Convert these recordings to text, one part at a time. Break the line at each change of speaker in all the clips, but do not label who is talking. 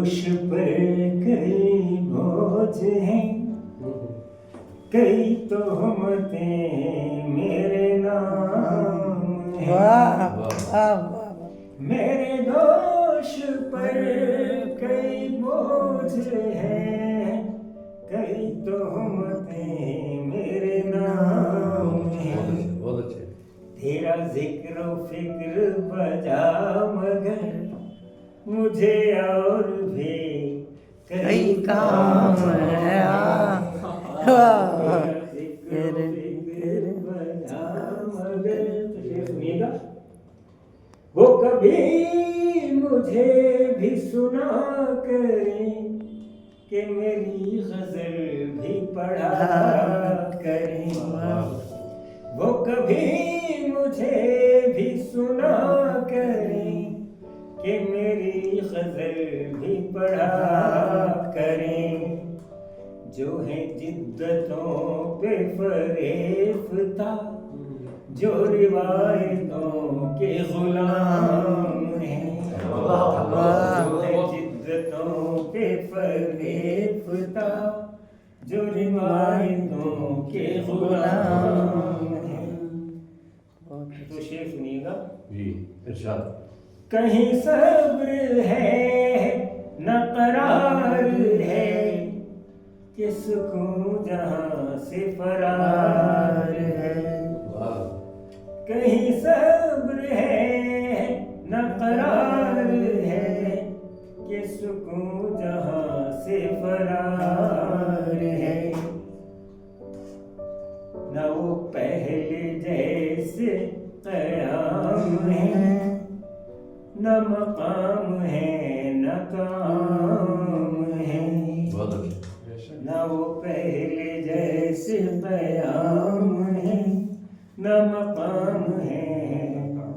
दोष पर कई बोझ हैं, कई तोहमतें मेरे नाम हैं।
वाह वाह वाह
मेरे दोष पर कई बोझ हैं, कई तोहमतें मेरे नाम हैं।
बहुत अच्छे।
तेरा जिक्र फिक्र बजा मगर मुझे और भी
कई काम है। वाह
जिक्र फिक्र बजा मगर तो सुनिएगा, वो कभी मुझे भी सुना करे कि मेरी गजल भी पढ़ा करें। वो कभी मुझे भी सुना करें कि मेरी गजल भी पढ़ा करें। जो है जिद्दतों पे फरेफ्ता, जो रिवायतों के गुलाम हैं। जो है जिद्दतों पे फरेफ्ता, जो रिवायतों के गुलाम हैं। तो शेर सुनिएगा।
जी इरशाद।
कहीं सब्र है न करार है, कि सुकून जहां से फरार है।
वाह।
कहीं सब्र है न करार है, कि सुकून जहां से फरार है। न वो पहले जैसे क़याम है, न मकाम है न काम है।
बहुत अच्छे।
न वो पहले जैसे क़याम है, न मकाम है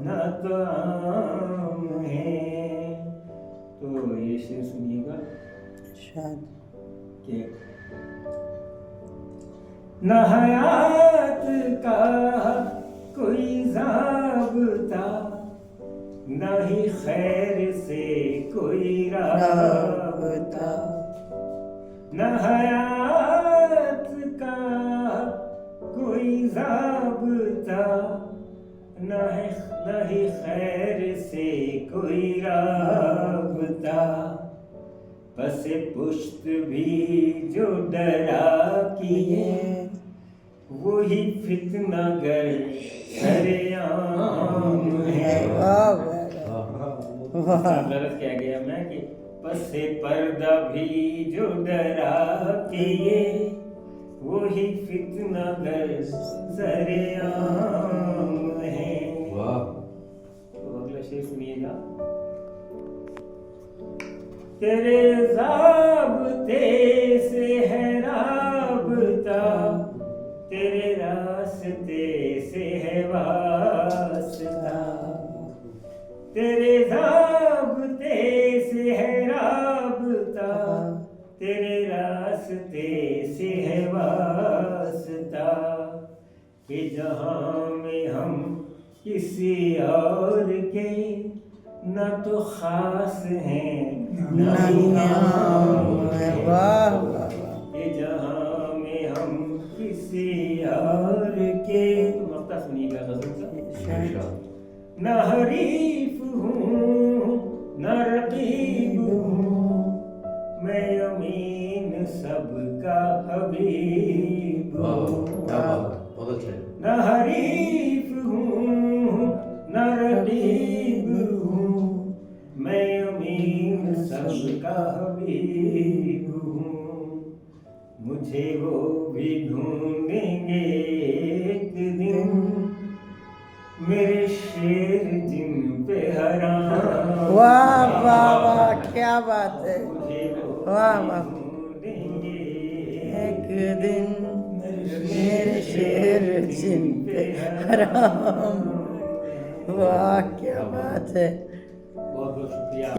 न काम है। तो ये शेर सुनिएगा
शाद
कि न हयात का कोई ज़ाब्ता, न ही खैर से कोई राबता। न हयात का कोई ज़ाब्ता, न ही खैर से कोई राबता। बस पुश्त भी जो डरा किए, वही फितना गर सरेआम है।
वाह वाह वाह
गलत कह गया मैं कि पसे पर्दा भी जो डरा किए, वही फितना गर सरेआम है।
वाह।
तो अगला शेर सुनिएगा। तेरे ज़ाब्ते से है राबता, तेरे रास्ते से है वास्ता। तेरे ज़ाब्ते से है राबता, तेरे रास्ते से है वास्ता। कि जहाँ में हम किसी और के न तो खास हैं न ही आम हैं।
वाह वाह
कि जहाँ में हम किसी और के, मक्ता सुनिएगा गज़ल का।
इरशाद।
न हरीफ हूँ न रकीब हूँ, मैं अमीन सबका हबीब
वाह
हूँ।
क्या बात है। बहुत अच्छे।
न हरीफ हूँ न रकीब हूँ, मैं अमीन सबका हबीब हूँ। मुझे वो भी ढूंढेंगे एक दिन, मेरे शेर जिन पे हराम।
वाह वाह वाह क्या बात है।
मुझे वो
वाह
भी
वाह
ढूंढेंगे
एक दिन मेरे शेर जिन पे हराम। वाह क्या बात है।
बहुत बहुत शुक्रिया।